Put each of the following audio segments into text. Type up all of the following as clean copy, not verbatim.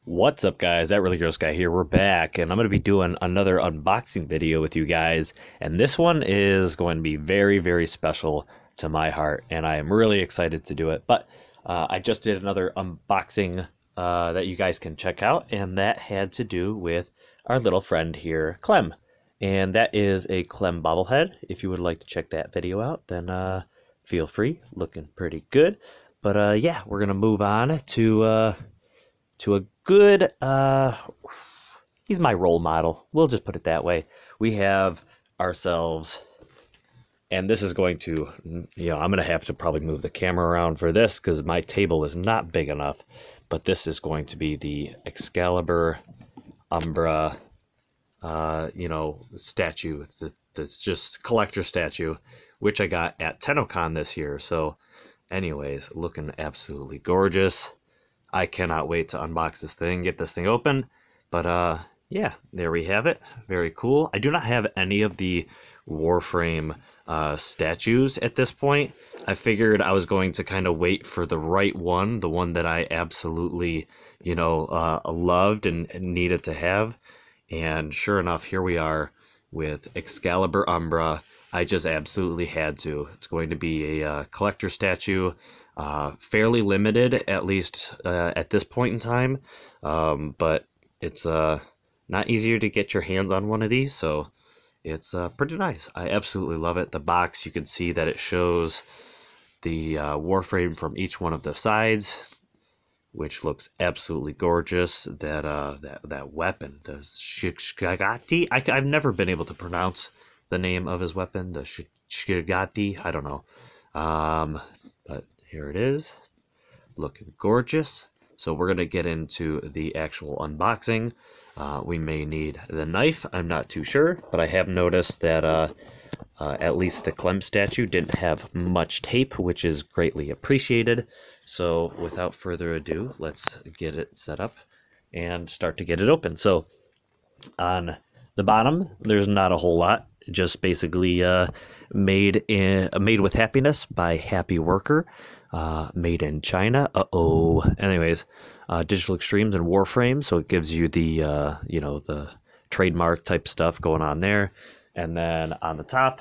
What's up, guys? That Really Gross Guy here. We're back, and I'm going to be doing another unboxing video with you guys. And this one is going to be very, very special to my heart, and I am really excited to do it. But I just did another unboxing that you guys can check out, and that had to do with our little friend here, Clem. And that is a Clem bobblehead. If you would like to check that video out, then feel free. Looking pretty good. But yeah, we're going to move on to a good, he's my role model. We'll just put it that way. We have ourselves, and this is going to, I'm going to have to probably move the camera around for this because my table is not big enough. But this is going to be the Excalibur Umbra, statue. It's just collector statue, which I got at TennoCon this year. So anyways, looking absolutely gorgeous. I cannot wait to unbox this thing, get this thing open. But yeah, there we have it. Very cool. I do not have any of the Warframe statues at this point. I figured I was going to kind of wait for the right one, the one that I absolutely, loved and needed to have. And sure enough, here we are with Excalibur Umbra. I just absolutely had to. It's going to be a collector statue, fairly limited, at least at this point in time. But it's not easier to get your hands on one of these, so it's pretty nice. I absolutely love it. The box, you can see that it shows the Warframe from each one of the sides, which looks absolutely gorgeous. That weapon, the Shigati. I've never been able to pronounce the name of his weapon, the Shigati. I don't know. But here it is, looking gorgeous. So we're going to get into the actual unboxing. We may need the knife. I'm not too sure, but I have noticed that at least the Clem statue didn't have much tape, which is greatly appreciated. So without further ado, let's get it set up and start to get it open. So on the bottom, there's not a whole lot. Just basically made with happiness by Happy Worker, made in China. Anyways, Digital Extremes and Warframe, so it gives you the the trademark type stuff going on there. And then on the top,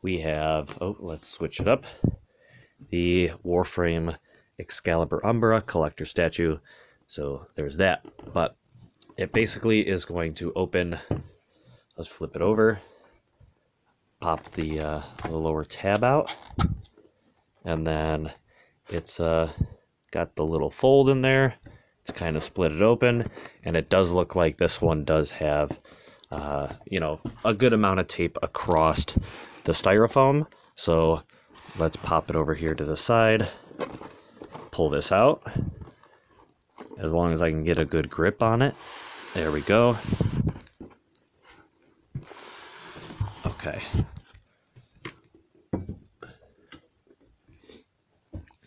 we have let's switch it up. The Warframe Excalibur Umbra collector statue. So there's that. But it basically is going to open. Let's flip it over. Pop the lower tab out, and then it's got the little fold in there. It's kind of split it open, and it does look like this one does have a good amount of tape across the styrofoam. So let's pop it over here to the side, pull this out, as long as I can get a good grip on it. There we go. Okay.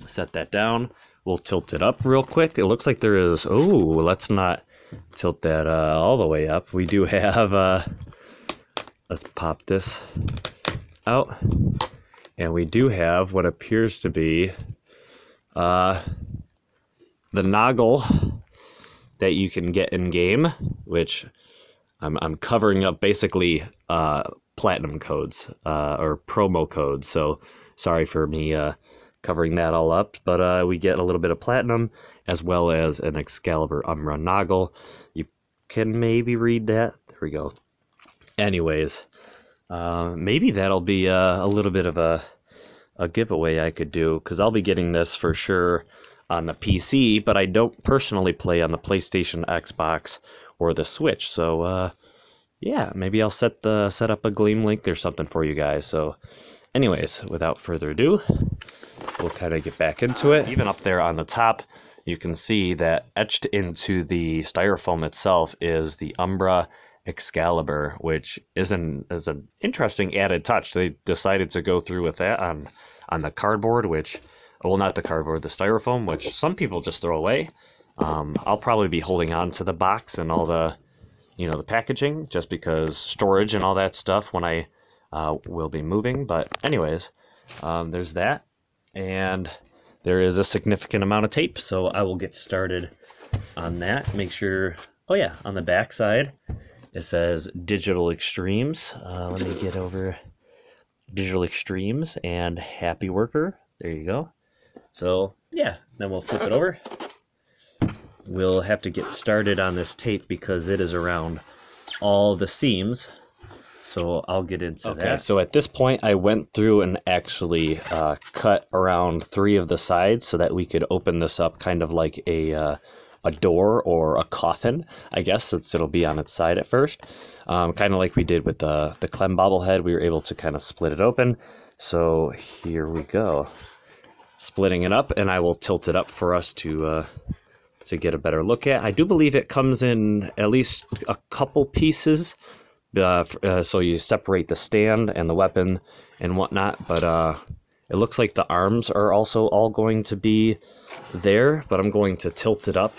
Set that down. We'll tilt it up real quick. It looks like there is, let's not tilt that all the way up. We do have, let's pop this out. And we do have what appears to be the Noggle that you can get in game, which I'm covering up basically platinum codes or promo codes. So sorry for me covering that all up, but we get a little bit of platinum as well as an Excalibur Umbra Noggle. You can maybe read that. There we go. Anyways, maybe that'll be a little bit of a giveaway I could do, because I'll be getting this for sure on the PC, but I don't personally play on the PlayStation, Xbox, or the Switch. So yeah, maybe I'll set up a Gleam link or something for you guys. So anyways, without further ado, we'll kind of get back into it. Even up there on the top, you can see that etched into the styrofoam itself is the Umbra Excalibur, which is an interesting added touch. They decided to go through with that on the cardboard, which, well, not the cardboard, the styrofoam, which some people just throw away. I'll probably be holding on to the box and all the the packaging, just because storage and all that stuff when I will be moving. But anyways, there's that, and there is a significant amount of tape, so I will get started on that. Make sure, oh yeah, on the back side, it says Digital Extremes. Let me get over Digital Extremes and Happy Worker. There you go. So yeah, then we'll flip it over. We'll have to get started on this tape because it is around all the seams. So I'll get into that. So at this point, I went through and actually cut around 3 of the sides so that we could open this up kind of like a door or a coffin, I guess, since it'll be on its side at first. Kind of like we did with the Clem bobblehead, we were able to kind of split it open. So here we go. Splitting it up, and I will tilt it up for us to get a better look at. I do believe it comes in at least a couple pieces. So you separate the stand and the weapon and whatnot, but it looks like the arms are also all going to be there, but I'm going to tilt it up.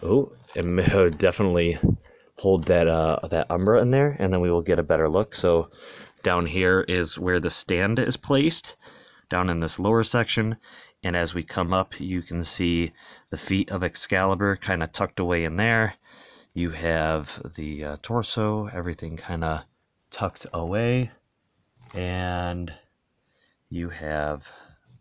Oh, and definitely hold that Umbra in there, and then we will get a better look. So down here is where the stand is placed, down in this lower section, and as we come up, you can see the feet of Excalibur kind of tucked away in there. You have the torso, everything kind of tucked away, and you have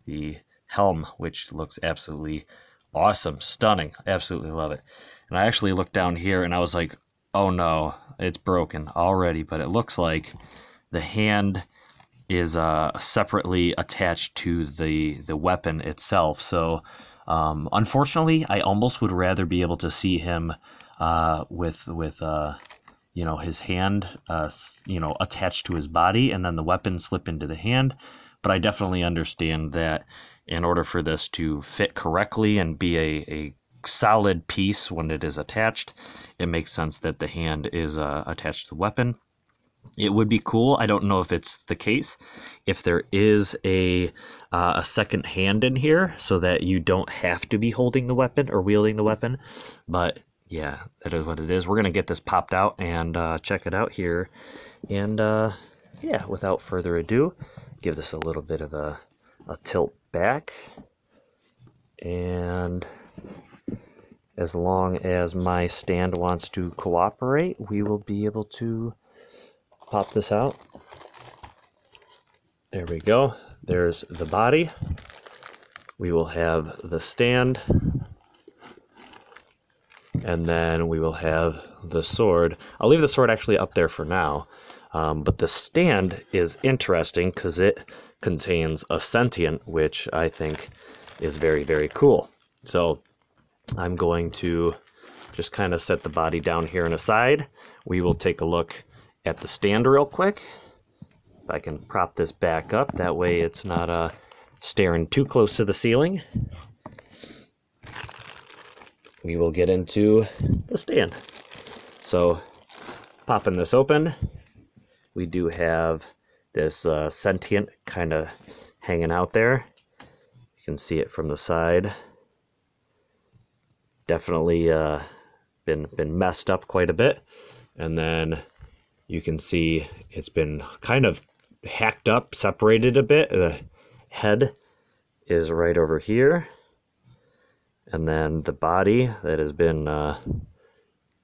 the helm, which looks absolutely awesome, stunning, absolutely love it. And I actually looked down here and I was like, oh no, it's broken already, but it looks like the hand is separately attached to the weapon itself. So unfortunately, I almost would rather be able to see him with you know, his hand you know, attached to his body, and then the weapon slip into the hand. But I definitely understand that in order for this to fit correctly and be a solid piece when it is attached, it makes sense that the hand is attached to the weapon. It would be cool. I don't know if it's the case, if there is a second hand in here so that you don't have to be holding the weapon or wielding the weapon. But yeah, that is what it is. We're going to get this popped out and check it out here. And yeah, without further ado, give this a little bit of a tilt back. And as long as my stand wants to cooperate, we will be able to pop this out. There we go. There's the body. We will have the stand. And then we will have the sword. I'll leave the sword actually up there for now. But the stand is interesting because it contains a sentient, which I think is very, very cool. So I'm going to just kind of set the body down here on a side. We will take a look at the stand real quick. If I can prop this back up, that way it's not staring too close to the ceiling. We will get into the stand. So popping this open, we do have this sentient kind of hanging out there. You can see it from the side. Definitely been messed up quite a bit. And then you can see it's been kind of hacked up, separated a bit. The head is right over here. And then the body that has been,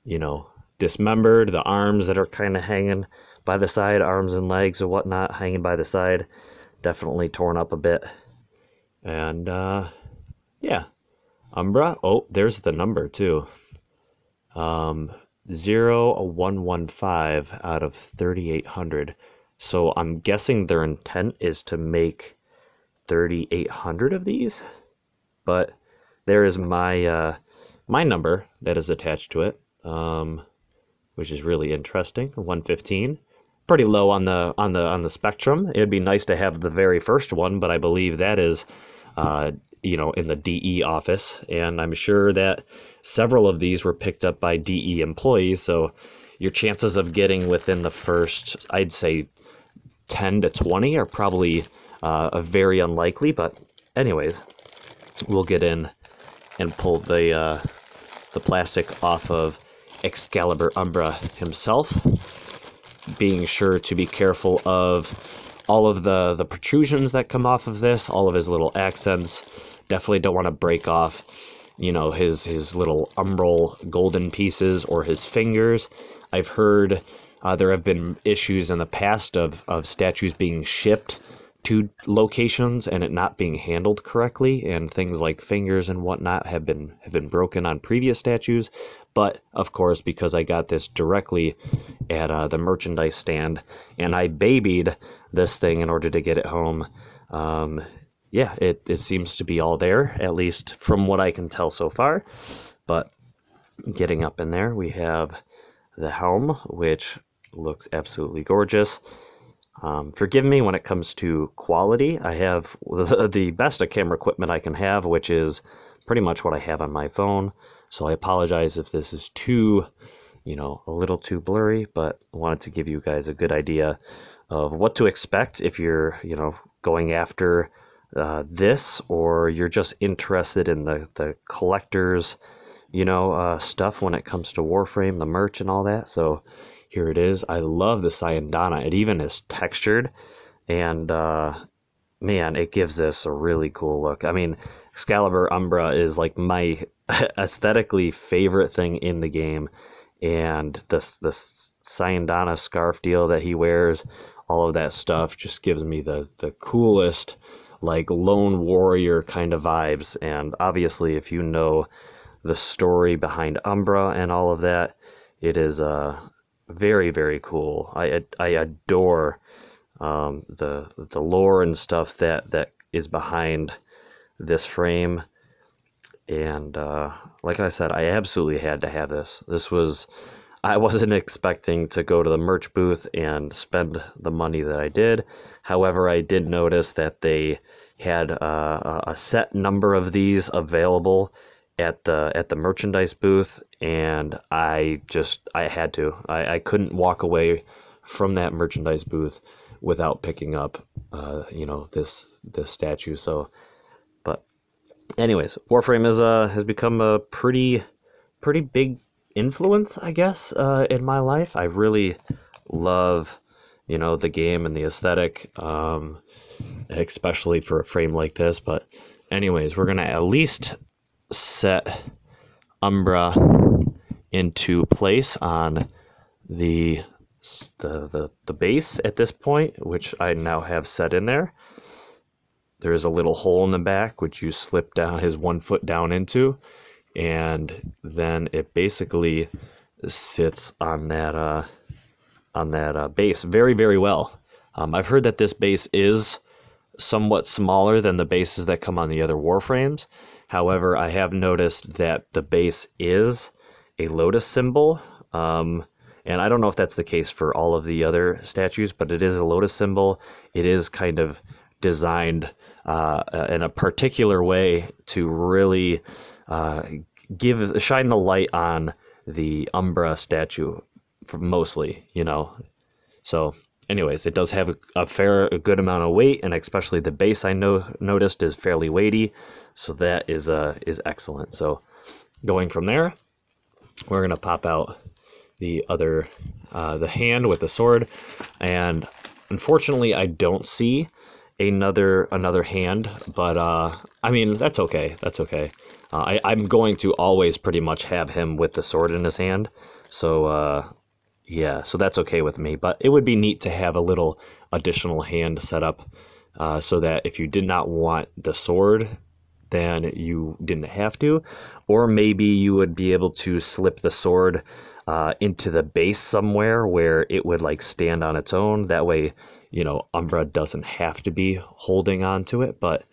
you know, dismembered. The arms that are kind of hanging by the side, arms and legs and whatnot hanging by the side. Definitely torn up a bit. And, yeah. Umbra. Oh, there's the number too. 0115 out of 3,800. So I'm guessing their intent is to make 3,800 of these. But there is my my number that is attached to it, which is really interesting. 115, pretty low on the spectrum. It'd be nice to have the very first one, but I believe that is, you know, in the DE office, and I'm sure that several of these were picked up by DE employees. So your chances of getting within the first, I'd say, 10 to 20 are probably very unlikely. But anyways, we'll get in and pull the plastic off of Excalibur Umbra himself, being sure to be careful of all of the protrusions that come off of this, all of his little accents. Definitely don't want to break off you know, his little umbral golden pieces or his fingers. I've heard there have been issues in the past of statues being shipped to locations and it not being handled correctly, and things like fingers and whatnot have been broken on previous statues. But of course, because I got this directly at the merchandise stand and I babied this thing in order to get it home, yeah, it seems to be all there, at least from what I can tell so far. But getting up in there, we have the helm, which looks absolutely gorgeous. Forgive me when it comes to quality. I have the best of camera equipment I can have, which is pretty much what I have on my phone. So I apologize if this is too, you know, a little too blurry, but I wanted to give you guys a good idea of what to expect if you're, you know, going after this, or you're just interested in the collector's, you know, stuff when it comes to Warframe, the merch and all that. So here it is. I love the Syandana. It even is textured, and man, it gives this a really cool look. I mean, Excalibur Umbra is like my aesthetically favorite thing in the game, and this Syandana scarf deal that he wears, all of that stuff just gives me the coolest, like, lone warrior kind of vibes. And obviously, if you know the story behind Umbra and all of that, it is very, very cool. I adore the lore and stuff that is behind this frame. And like I said, I absolutely had to have this. I wasn't expecting to go to the merch booth and spend the money that I did. However, I did notice that they had a set number of these available at the merchandise booth, and I had to. I couldn't walk away from that merchandise booth without picking up you know, this statue. So, but anyways, Warframe has become a pretty big influence, I guess, in my life. I really love, you know, the game and the aesthetic, especially for a frame like this. But anyways, we're gonna at least set Umbra into place on the base at this point, which I now have set in there. There is a little hole in the back which you slip down his 1 foot down into, and then it basically sits on that base very, very well. I've heard that this base is somewhat smaller than the bases that come on the other Warframes. However, I have noticed that the base is a lotus symbol, and I don't know if that's the case for all of the other statues, but it is a lotus symbol. It is kind of designed in a particular way to really shine the light on the Umbra statue, mostly, you know. So anyways, it does have a good amount of weight, and especially the base I noticed is fairly weighty, so that is excellent. So going from there, we're gonna pop out the other the hand with the sword, and unfortunately I don't see another hand, but I mean, that's okay. I'm going to always pretty much have him with the sword in his hand, so yeah, so that's okay with me. But it would be neat to have a little additional hand set up, so that if you did not want the sword, then you didn't have to. Or maybe you would be able to slip the sword into the base somewhere where it would like stand on its own. That way, you know, Umbra doesn't have to be holding on to it. But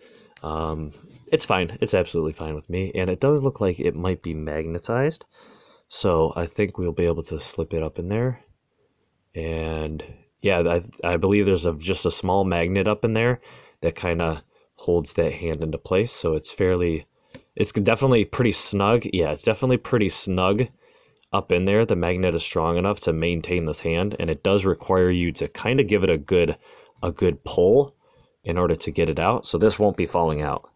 it's fine. It's absolutely fine with me. And it does look like it might be magnetized, so I think we'll be able to slip it up in there. And yeah, I believe there's just a small magnet up in there that kind of holds that hand into place. So it's definitely pretty snug. Yeah, it's definitely pretty snug up in there. The magnet is strong enough to maintain this hand, and it does require you to kind of give it a good pull in order to get it out. So this won't be falling out.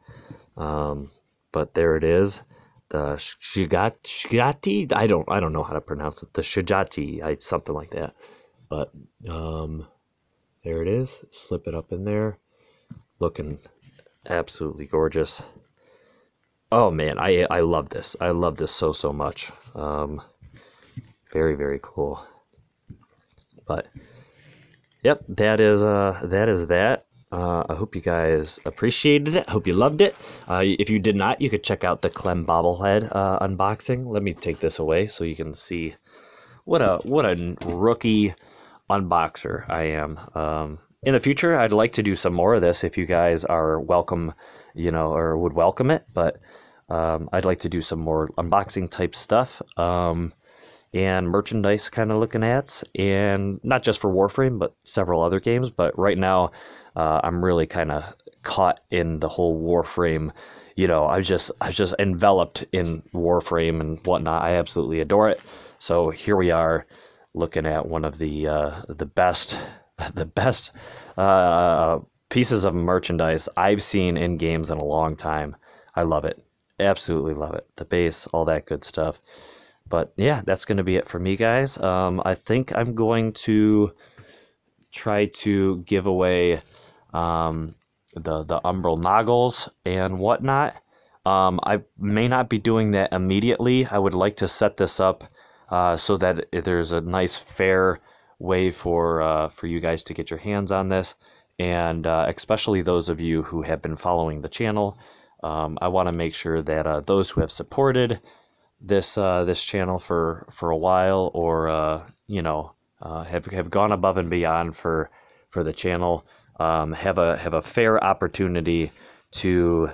But there it is. The Shigati, I don't know how to pronounce it. The Shigati, something like that. But there it is. Slip it up in there. Looking absolutely gorgeous. Oh man, I love this. I love this so much. Very, very cool. But yep, that is that. I hope you guys appreciated it. Hope you loved it. If you did not, you could check out the Clem bobblehead unboxing. Let me take this away so you can see what a rookie unboxer I am. In the future, I'd like to do some more of this if you guys are welcome, you know, or would welcome it. But I'd like to do some more unboxing type stuff. And merchandise kind of looking at, and not just for Warframe, but several other games. But right now, I'm really kind of caught in the whole Warframe. You know, I was just enveloped in Warframe and whatnot. I absolutely adore it. So here we are, looking at one of the best the best pieces of merchandise I've seen in games in a long time. I love it, absolutely love it. The base, all that good stuff. But yeah, that's going to be it for me, guys. I think I'm going to try to give away the Umbra Noggles and whatnot. I may not be doing that immediately. I would like to set this up so that there's a nice, fair way for you guys to get your hands on this, and especially those of you who have been following the channel. I want to make sure that those who have supported this channel for a while, or you know, have gone above and beyond for the channel, have a fair opportunity to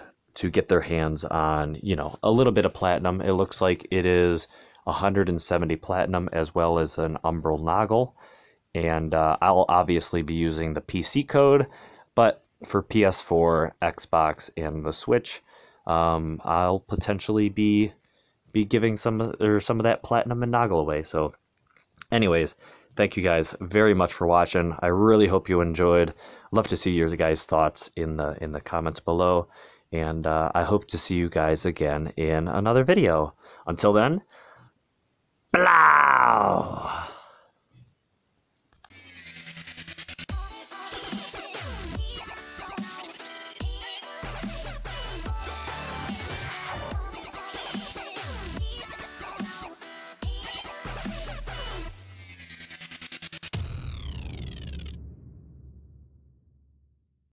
get their hands on, you know, a little bit of platinum. It looks like it is 170 platinum, as well as an Umbra Noggle, and I'll obviously be using the PC code, but for PS4, Xbox, and the Switch, I'll potentially be giving some of that platinum and Noggle away. So anyways, thank you guys very much for watching. I really hope you enjoyed. Love to see your guys' thoughts in the comments below, and I hope to see you guys again in another video. Until then, blow!